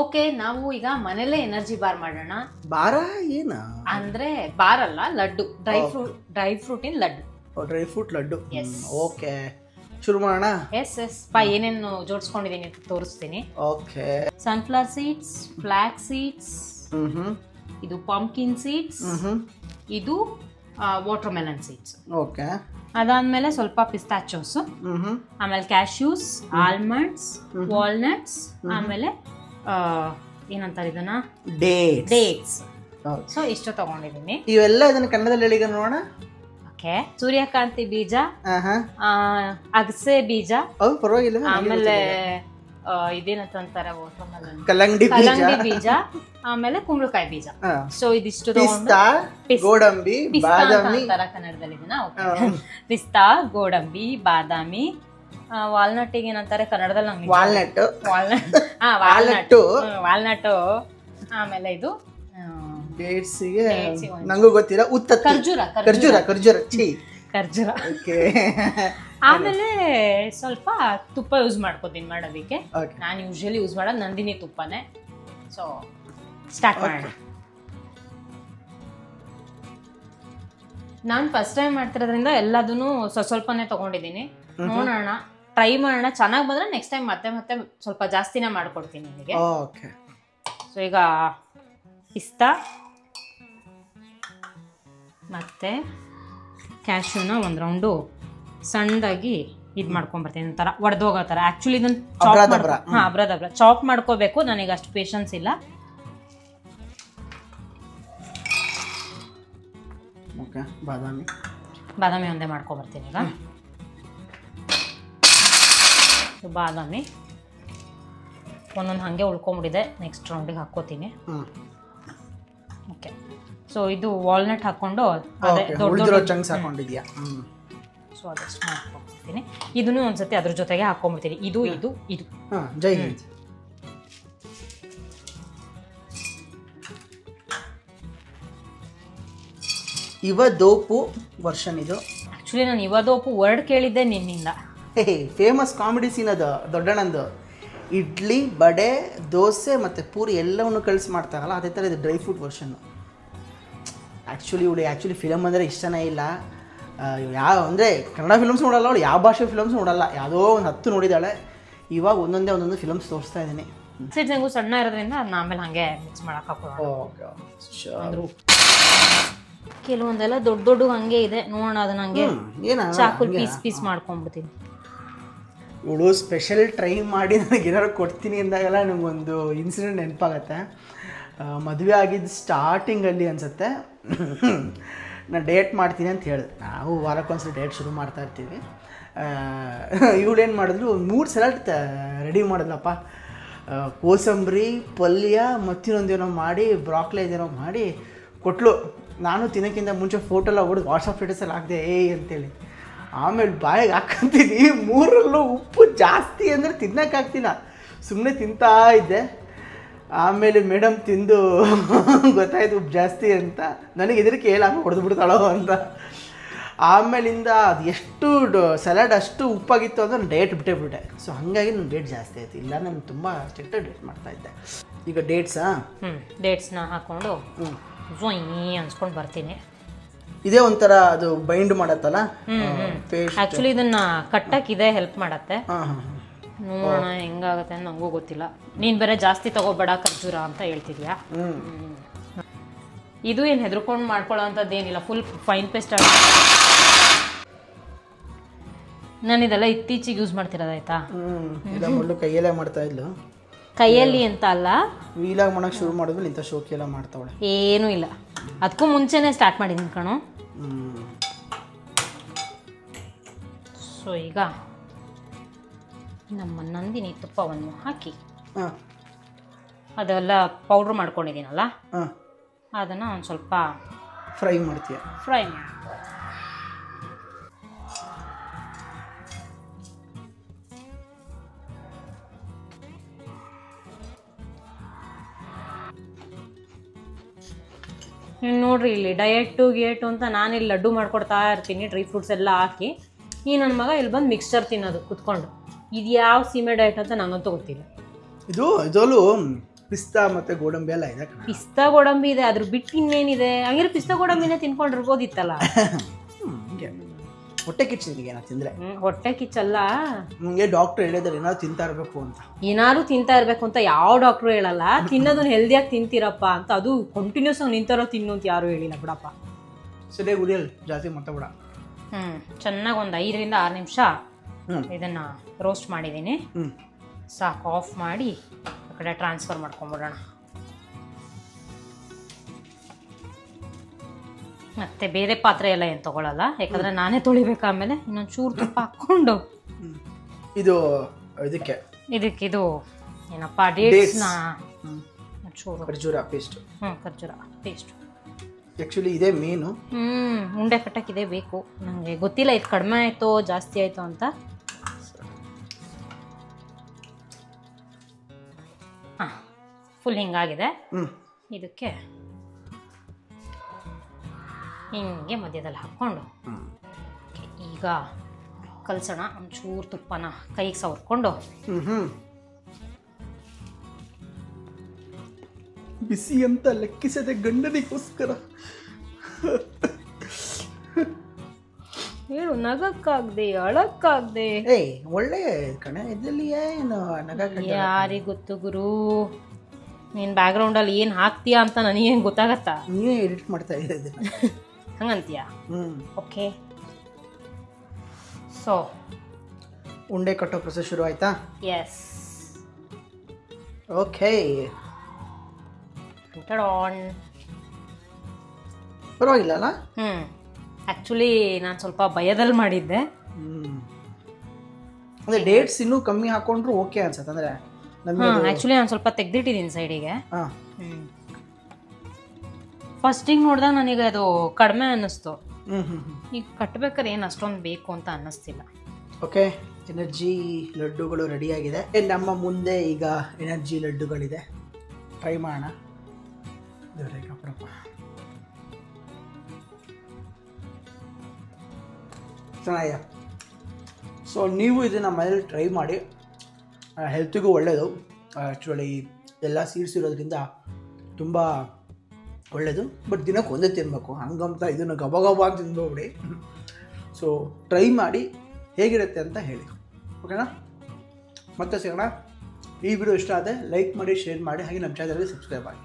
Okay, ನಾವು ಈಗ ಮನೇಲೆ ಎನರ್ಜಿ ಬಾರ್ ಮಾಡೋಣ. ಬಾರ ಏನ ಅಂದ್ರೆ ಬಾರ್ ಅಲ್ಲ, ಲಡ್ಡು, ಡ್ರೈ ಫ್ರೂಟಿನ್ laddu. Dry fruit laddu. Okay, ಶುರು ಮಾಡೋಣ. ಎಸ್ ಏನೇನು ಜೋಡಿಸ್ಕೊಂಡಿದೀನಿ ಅಂತ ತೋರಿಸ್ತೀನಿ. Okay, sunflower seeds, flax seeds, ಇದು ಪಂಪ್ಕಿನ್ ಸೀಡ್ಸ್, ಇದು ವಾಟರ್ ಮೆಲನ್ ಸೀಡ್ಸ್. ಓಕೆ, ಅದಾದ್ಮೇಲೆ ಸ್ವಲ್ಪ ಪಿಸ್ತಾಚೋಸ್, ಆಮೇಲೆ ಕ್ಯಾಶ್ಯೂಸ್, ಆಲ್ಮಂಡ್ಸ್, ವಾಲ್ನಟ್ಸ್, ಆಮೇಲೆ ಏನಂತಾರೆ ಇದನ್ನ, ಡೇಟ್ಸ್. ಸೊ ಇಷ್ಟು ತಗೊಂಡಿದ್ದೀನಿ. ಇವೆಲ್ಲ ಇದನ್ನ ಕನ್ನಡದಲ್ಲಿ ಹೇಳಿ ನೋಡೋಣ. ಓಕೆ, ಸೂರ್ಯಕಾಂತಿ ಬೀಜ, ಅಗಸೆ ಬೀಜ, ಪರವಾಗಿಲ್ಲ, ಆಮೇಲೆ ಇದೇನಂತಾರೆ ಕಲ್ಲಂಗಡಿ ಬೀಜ, ಆಮೇಲೆ ಕುಂಬಳಕಾಯಿ ಬೀಜ. ಸೊ ಇದಿಷ್ಟು ಗೋಡಂಬಿ, ಬಾದಾಮಿ ಕನ್ನಡದಲ್ಲಿ ಪಿಸ್ತಾ, ಗೋಡಂಬಿ, ಬಾದಾಮಿ, ವಾಲ್ನಟ್ ಏನಂತಾರೆ ಕನ್ನಡದಲ್ಲಿ, ವಾಲ್ನಟ್, ಆಮೇಲೆ ಇದು ಡೇಟ್ಸ್ಗೆ ನಂಗೂ ಗೊತ್ತಿಲ್ಲ, ಖರ್ಜೂರ. ಆಮೇಲೆ ಸ್ವಲ್ಪ ತುಪ್ಪ ಯೂಸ್ ಮಾಡ್ಕೋತೀನಿ ಮಾಡೋದಕ್ಕೆ. ನಾನು ಯೂಶಲಿ ಯೂಸ್ ಮಾಡೋದು ನಂದಿನಿ ತುಪ್ಪನೇ. ಸೊ ಸ್ಟಾರ್ಟ್ ಮಾಡೋಣ. ನಾನು ಫಸ್ಟ್ ಟೈಮ್ ಮಾಡ್ತಿರೋದ್ರಿಂದ ಎಲ್ಲದನ್ನು ಸ್ವಲ್ಪನೇ ತಗೊಂಡಿದ್ದೀನಿ. ನೋಡೋಣ, ಟ್ರೈ ಮಾಡೋಣ. ಚೆನ್ನಾಗಿ ಬಂದ್ರೆ ನೆಕ್ಸ್ಟ್ ಟೈಮ್ ಮತ್ತೆ ಸ್ವಲ್ಪ ಜಾಸ್ತಿನೇ ಮಾಡ್ಕೊಡ್ತೀನಿ ನಿಮಗೆ. ಸೊ ಈಗ ಪಿಸ್ತಾ ಮತ್ತೆ ಕ್ಯಾಶ್ಯೂನ ಒಂದು ರೌಂಡು ಸಣ್ಣದಾಗಿ ಇದು ಮಾಡ್ಕೊಂಡ್ಬರ್ತೀನಿ, ಒಂಥರ ಒಡೆದೋಗೋ ಥರ. ಆ್ಯಕ್ಚುಲಿ ಇದನ್ನು ಅಬ್ರದಬ್ರ ಚಾಪ್ ಮಾಡ್ಕೋಬೇಕು, ನನಗೆ ಅಷ್ಟು ಪೇಷನ್ಸ್ ಇಲ್ಲ. ಬಾದಾಮಿ ಒಂದೇ ಮಾಡ್ಕೊಬರ್ತೀನಿ ಈಗ. ಬಾದಾಮಿ ಒಂದೊಂದು ಹಾಗೆ ಉಳ್ಕೊಂಬಿಟ್ಟಿದೆ, ನೆಕ್ಸ್ಟ್ ರೌಂಡಿಗೆ ಹಾಕ್ಕೋತೀನಿ. ಓಕೆ, ಸೊ ಇದು ವಾಲ್ನಟ್ ಹಾಕೊಂಡು ಸೊ ಅದಷ್ಟು ಮಾಡ್ಕೊಂಡ್ಬಿಡ್ತೀನಿ. ಇದನ್ನು ಒಂದ್ಸತಿ ಅದ್ರ ಜೊತೆಗೆ ಹಾಕೊಂಡ್ಬಿಡ್ತೀನಿ. ಇದು ಜೈ ಹಿಂದ್. ಇವದೋಪು ವರ್ಷನ್ ಇದು. ಆಕ್ಚುಲಿ ನಾನು ಇವದೋಪು ವರ್ಡ್ ಕೇಳಿದ್ದೆ ನಿನ್ನಿಂದ. ಫೇಮಸ್ ಕಾಮಿಡಿ ಸೀನ್ ಅದು ದೊಡ್ಡಣ್ಣಂದು. ಇಡ್ಲಿ, ಬಡೆ, ದೋಸೆ ಮತ್ತು ಪೂರಿ ಎಲ್ಲವನ್ನು ಕಳಿಸಿ ಮಾಡ್ತಾರಲ್ಲ, ಅದೇ ಥರ ಇದು ಡ್ರೈ ಫ್ರೂಟ್ ವರ್ಷನ್ನು. ಆ್ಯಕ್ಚುಲಿ ಫಿಲಮ್ ಅಂದರೆ ಇಷ್ಟನೇ ಇಲ್ಲ. ಯಾವ ಅಂದರೆ ಕನ್ನಡ ಫಿಲ್ಮ್ಸ್ ನೋಡಲ್ಲ ಅವಳು, ಯಾವ ಭಾಷೆ ಫಿಲ್ಮ್ಸ್ ನೋಡಲ್ಲ. ಯಾವುದೋ ಒಂದು 10 ನೋಡಿದ್ದಾಳೆ. ಇವಾಗ ಒಂದೊಂದು ಫಿಲಮ್ಸ್ ತೋರಿಸ್ತಾ ಇದ್ದೀನಿ. ಸೀಡ್ಸ್ ಸಣ್ಣ ಇರೋದ್ರಿಂದ ಅದನ್ನ ಆಮೇಲೆ ಹಾಗೆ ಮಿಕ್ಸ್ ಮಾಡಕ್ಕೆ ಹಾಕೋಣ. ಕೆಲವೊಂದೆಲ್ಲ ದೊಡ್ಡ ಹಂಗೆ ಇದೆ, ನೋಡೋಣ. ಅದನ್ನ ಹಂಗೆ ಚಾಕುಲ್ ಪೀಸ್ ಮಾಡ್ಕೊಂಡ್ಬಿಡ್ತೀನಿ. ಇವಳು ಸ್ಪೆಷಲ್ ಟ್ರೈ ಮಾಡಿ ನನಗೆ ಏನಾದ್ರು ಕೊಡ್ತೀನಿ ಅಂದಾಗೆಲ್ಲ ನನಗೊಂದು ಇನ್ಸಿಡೆಂಟ್ ನೆನಪಾಗತ್ತೆ. ಮದುವೆ ಆಗಿದ್ದು ಸ್ಟಾರ್ಟಿಂಗಲ್ಲಿ ಅನಿಸುತ್ತೆ. ನಾನು ಡೇಟ್ ಮಾಡ್ತೀನಿ ಅಂತ ಹೇಳಿದೆ. ನಾವು ವಾರಕ್ಕೊಂದ್ಸಲ ಡೇಟ್ ಶುರು ಮಾಡ್ತಾ ಇರ್ತೀವಿ. ಇವಳೇನು ಮಾಡಿದ್ರು, 3 ಸಲಾಡ್ ರೆಡಿ ಮಾಡಿದ್ಲಪ್ಪ. ಕೋಸಂಬರಿ, ಪಲ್ಯ, ಮತ್ತಿನ್ನೊಂದೇನೋ ಮಾಡಿ, ಬ್ರಾಕ್ಲಿ ಇದೇನೋ ಮಾಡಿ ಕೊಟ್ಟಳು. ನಾನು ತಿನ್ನೋಕ್ಕಿಂತ ಮುಂಚೆ ಫೋಟೋ ಎಲ್ಲ ಹೊಡೆದು ವಾಟ್ಸಪ್ ಸ್ಟೇಟಸಲ್ಲಿ ಹಾಕಿದೆ ಅಂತೇಳಿ. ಆಮೇಲೆ ಬಾಯಿಗೆ ಹಾಕ್ಕೊಂತೀನಿ. 3ರಲ್ಲೂ ಉಪ್ಪು ಜಾಸ್ತಿ ಅಂದರೆ ತಿನ್ನೋಕ್ಕಾಗ್ತಿಲ್ಲ, ಸುಮ್ಮನೆ ತಿಂತಾ ಇದ್ದೆ. ಆಮೇಲೆ ಮೇಡಮ್ ತಿಂದು ಗೊತ್ತಾಯ್ತು ಉಪ್ಪು ಜಾಸ್ತಿ ಅಂತ. ನನಗೆ ಹೆದರಿಕೆ ಹೊಡೆದು ಬಿಡ್ತಾಳೋ ಅಂತ. ಆಮೇಲಿಂದ ಅದು ಎಷ್ಟು ಸಲಾಡ್ ಅಷ್ಟು ಉಪ್ಪಾಗಿತ್ತು ಅಂದರೆ ನಾನು ಡೇಟ್ ಬಿಟ್ಟೆ. ಸೊ ಹಾಗಾಗಿ ನನ್ನ ಡೇಟ್ ಜಾಸ್ತಿ ಆಯಿತು. ಇಲ್ಲ ನಾನು ತುಂಬ ಸ್ಟ್ರಿಕ್ಟಾಗಿ ಡೇಟ್ ಮಾಡ್ತಾಯಿದ್ದೆ. ಈಗ ಡೇಟ್ಸ್ನ ಹಾಕ್ಕೊಂಡು ಅನ್ಸ್ಕೊಂಡು ಬರ್ತೀನಿ. ಇದೇ ಒಂಥರ ಅದು ಬೈಂಡ್ ಮಾಡತ್ತಲ್ಲ ಪೇಸ್ಟ್. ಆ್ಯಕ್ಚುಲಿ ಇದನ್ನು ಕಟ್ಟಕ್ಕಿದೆ ಹೆಲ್ಪ್ ಮಾಡತ್ತೆ. ನೋಡೋಣ ಹೆಂಗಾಗತ್ತೆ ಅಂತ ನನಗೂ ಗೊತ್ತಿಲ್ಲ. ನೀನು ಬೇರೆ ಜಾಸ್ತಿ ತಗೋಬೇಡ ಖರ್ಜೂರ ಅಂತ ಹೇಳ್ತಿದ್ಯಾ. ಇದು ಏನು ಹೆದರ್ಕೊಂಡು ಮಾಡ್ಕೊಳ್ಳೋ ಅಂಥದ್ದೇನಿಲ್ಲ, ಫುಲ್ ಫೈನ್ ಪೇಸ್ಟ್ ಆಗಿ. ನಾನು ಇದೆಲ್ಲ ಇತ್ತೀಚೆಗೆ ಯೂಸ್ ಮಾಡ್ತಿರೋದಾಯ್ತಾ. ಕೈಯಲ್ಲೇ ಮಾಡ್ತಾ ಇದ್ಲು. ಕೈಯಲ್ಲಿ ಅಂತ ಅಲ್ಲ, ವೀಲಾಗ್ ಮಾಡೋಕೆ ಶುರು ಮಾಡಿದ್ಮೇಲೆ ಇಂಥ ಶೋಕಿ ಎಲ್ಲ ಮಾಡ್ತಾವಳೆ. ಏನೂ ಇಲ್ಲ, ಅದಕ್ಕೂ ಮುಂಚೆನೇ ಸ್ಟಾರ್ಟ್ ಮಾಡಿದ್ದೀನಿ ಕಣೋ. ಸೊ ಈಗ ನಮ್ಮ ನಂದಿನಿ ತುಪ್ಪವನ್ನು ಹಾಕಿ ಅದೆಲ್ಲ ಪೌಡ್ರ್ ಮಾಡ್ಕೊಂಡಿದ್ದೀನಲ್ಲ, ಅದನ್ನು ಒಂದು ಸ್ವಲ್ಪ ಫ್ರೈ ಮಾಡ್ತೀಯ. ನೋಡ್ರಿ, ಇಲ್ಲಿ ಡಯಟು ಅಂತ ನಾನಿಲ್ಲಿ ಲಡ್ಡು ಮಾಡ್ಕೊಡ್ತಾ ಇರ್ತೀನಿ, ಡ್ರೈ ಫ್ರೂಟ್ಸ್ ಎಲ್ಲ ಹಾಕಿ. ಈ ನನ್ನ ಮಗ ಇಲ್ಲಿ ಬಂದು ಮಿಕ್ಸ್ಚರ್ ತಿನ್ನೋದು ಕುತ್ಕೊಂಡು. ಇದು ಯಾವ ಸೀಮೆ ಡಯಟ್ ಅಂತ ನಂಗಂತೂ ಗೊತ್ತಿಲ್ಲ. ಇದರಲ್ಲೂ ಪಿಸ್ತಾ ಮತ್ತು ಗೋಡಂಬಿ ಎಲ್ಲ ಇದೆ. ಪಿಸ್ತಾ ಗೋಡಂಬಿ ಇದೆ, ಅದ್ರ ಬಿಟ್ಟು ಇನ್ನೇನಿದೆ? ಹಂಗಿರೋ ಪಿಸ್ತಾ ಗೋಡಂಬಿನೇ ತಿನ್ಕೊಂಡಿರ್ಬೋದಿತ್ತಲ್ಲ. ಹಂಗೆ ಹೊಟ್ಟೆ ಕಿಚ್ಚಿಗೆ ಏನೋ ತಿಂದರೆ. ಹೊಟ್ಟೆ ಕಿಚ್ಚಲ್ಲ, ನಿಮಗೆ ಡಾಕ್ಟ್ರು ಹೇಳಿದ್ರೆ ಏನಾದ್ರು ತಿಂತಾ ಇರಬೇಕು ಅಂತ. ಏನಾದ್ರು ತಿಂತಾ ಇರಬೇಕು ಅಂತ ಯಾವ ಡಾಕ್ಟ್ರು ಹೇಳಲ್ಲ. ತಿನ್ನೋದನ್ನ ಹೆಲ್ದಿಯಾಗಿ ತಿಂತೀರಪ್ಪ ಅಂತ, ಅದು ಕಂಟಿನ್ಯೂಸ್ ಆಗಿ ನಿಂತಾರೋ ತಿನ್ನು ಅಂತ ಯಾರು ಹೇಳಿಲ್ಲ ಬಿಡಪ್ಪ. ಸರಿ ಉರಿಯಲ್ ಜಾಸ್ತಿ ಮಾತಾಡ. ಚೆನ್ನಾಗಿ ಒಂದು 5 ರಿಂದ 6 ನಿಮಿಷ ಇದನ್ನ ರೋಸ್ಟ್ ಮಾಡಿದ್ದೀನಿ. ಸಾಕು, ಆಫ್ ಮಾಡಿ ಆ ಕಡೆ ಟ್ರಾನ್ಸ್ಫರ್ ಮಾಡ್ಕೊಂಬಿಡೋಣ. ಮತ್ತೆ ಬೇರೆ ಪಾತ್ರೆ ಎಲ್ಲ ಏನು ತಗೊಳ್ಳಲ್ಲ, ಯಾಕಂದ್ರೆ ನಾನೇ ತೊಳಿಬೇಕು. ಆಮೇಲೆ ಇನ್ನೊಂದು ಚೂರು ತುಪ್ಪ ಹಾಕ್ಕೊಂಡು ಇದು ಇದಕ್ಕೆ ಇದು ಏನಪ್ಪ ಡೇಟ್ಸ್ನ ಚೂರು ಖರ್ಜೂರ ಪೇಸ್ಟ್. ಖರ್ಜೂರ ಪೇಸ್ಟ್ ಆ್ಯಕ್ಚುಲಿ ಇದೇ ಮೇನು. ಉಂಡೆ ಕಟ್ಟಕ್ಕಿದೆ ಬೇಕು. ನನಗೆ ಗೊತ್ತಿಲ್ಲ ಇದು ಕಡಿಮೆ ಆಯಿತೋ ಜಾಸ್ತಿ ಆಯಿತು ಅಂತ. ಹಾಂ, ಫುಲ್ ಹಿಂಗಾಗಿದೆ. ಇದಕ್ಕೆ ಹಿಂಗೆ ಮಧ್ಯದಲ್ಲಿ ಹಾಕ್ಕೊಂಡು ಈಗ ಕಲಸೋಣ. ಒಂಚೂರು ತುಪ್ಪನ ಕೈಗೆ ಸವರ್ಕೊಂಡು ಬಿಸಿ ಅಂತ ಲೆಕ್ಕಿಸದೆ ಗಂಡನಿಗೋಸ್ಕರ ಹೇಳು. ನಗಕ್ಕಾಗ್ದೆ ಅಳಕ್ಕಾಗ್ದೆ. ಒಳ್ಳೆ ಕಣ ಇದರಲ್ಲಿ ಏನು ನಗ? ಯಾರಿಗೆ ಗೊತ್ತು ಗುರು, ನೀನು ಬ್ಯಾಕ್ಗ್ರೌಂಡಲ್ಲಿ ಏನು ಹಾಕ್ತೀಯಾ ಅಂತ ನನಗೇನು ಗೊತ್ತಾಗತ್ತಾ? ನೀವೇ ಎಡಿಟ್ ಮಾಡ್ತಾ ಇದ್ದೀರ ಹಂಗಂತೀಯಾ? ಓಕೆ. ಸೊ ಉಂಡೆ ಕಟ್ಟೋ ಪ್ರೊಸೆಸ್ ಶುರು ಆಯ್ತಾ? ಎಸ್. ಓಕೆ, ಪರವಾಗಿಲ್ಲ ಅಲ್ಲ? ಆ್ಯಕ್ಚುಲಿ ನಾನು ಸ್ವಲ್ಪ ಭಯದಲ್ಲಿ ಮಾಡಿದ್ದೆ. ಅಂದರೆ ಡೇಟ್ಸ್ ಇನ್ನೂ ಕಮ್ಮಿ ಹಾಕೊಂಡ್ರು ಓಕೆ ಅನ್ಸತ್ತೆ. ಅಂದರೆ ಆ್ಯಕ್ಚುಲಿ ನಾನು ಸ್ವಲ್ಪ ತೆಗ್ದಿಟ್ಟಿದ್ದೀನಿ ಸೈಡಿಗೆ. ಫಸ್ಟಿಗೆ ನೋಡಿದಾಗ ನನಗೆ ಅದು ಕಡಿಮೆ ಅನ್ನಿಸ್ತು. ಈಗ ಕಟ್ಬೇಕಾದ್ರೆ ಏನು ಅಷ್ಟೊಂದು ಬೇಕು ಅಂತ ಅನ್ನಿಸ್ತಿಲ್ಲ. ಓಕೆ, ಎನರ್ಜಿ ಲಡ್ಡುಗಳು ರೆಡಿಯಾಗಿದೆ. ನಮ್ಮ ಮುಂದೆ ಈಗ ಎನರ್ಜಿ ಲಡ್ಡುಗಳಿದೆ, ಟ್ರೈ ಮಾಡೋಣ. ಚೆನ್ನಾಗಿದೆ. ಸೊ ನೀವು ಇದನ್ನು ಮನೇಲಿ ಟ್ರೈ ಮಾಡಿ, ಹೆಲ್ತಿಗೂ ಒಳ್ಳೆಯದು. ಆ್ಯಕ್ಚುಲಿ ಎಲ್ಲ ಸೀಡ್ಸ್ ಇರೋದ್ರಿಂದ ತುಂಬ ಒಳ್ಳೆಯದು. ಬಟ್ ದಿನಕ್ಕೆ ಒಂದೇ ತಿನ್ನಬೇಕು, ಹಂಗಂತ ಇದನ್ನು ಗಬ ಅಂತ ತಿಂದ್ಬಿಡಿ. ಸೊ ಟ್ರೈ ಮಾಡಿ ಹೇಗಿರುತ್ತೆ ಅಂತ ಹೇಳಿ, ಓಕೆನಾ? ಮತ್ತೆ ಸಿಗೋಣ. ಈ ವಿಡಿಯೋ ಇಷ್ಟ ಆದರೆ ಲೈಕ್ ಮಾಡಿ, ಶೇರ್ ಮಾಡಿ, ಹಾಗೆ ನಮ್ಮ ಚಾನಲ್ಗೆ ಸಬ್ಸ್ಕ್ರೈಬ್ ಆಗಿ.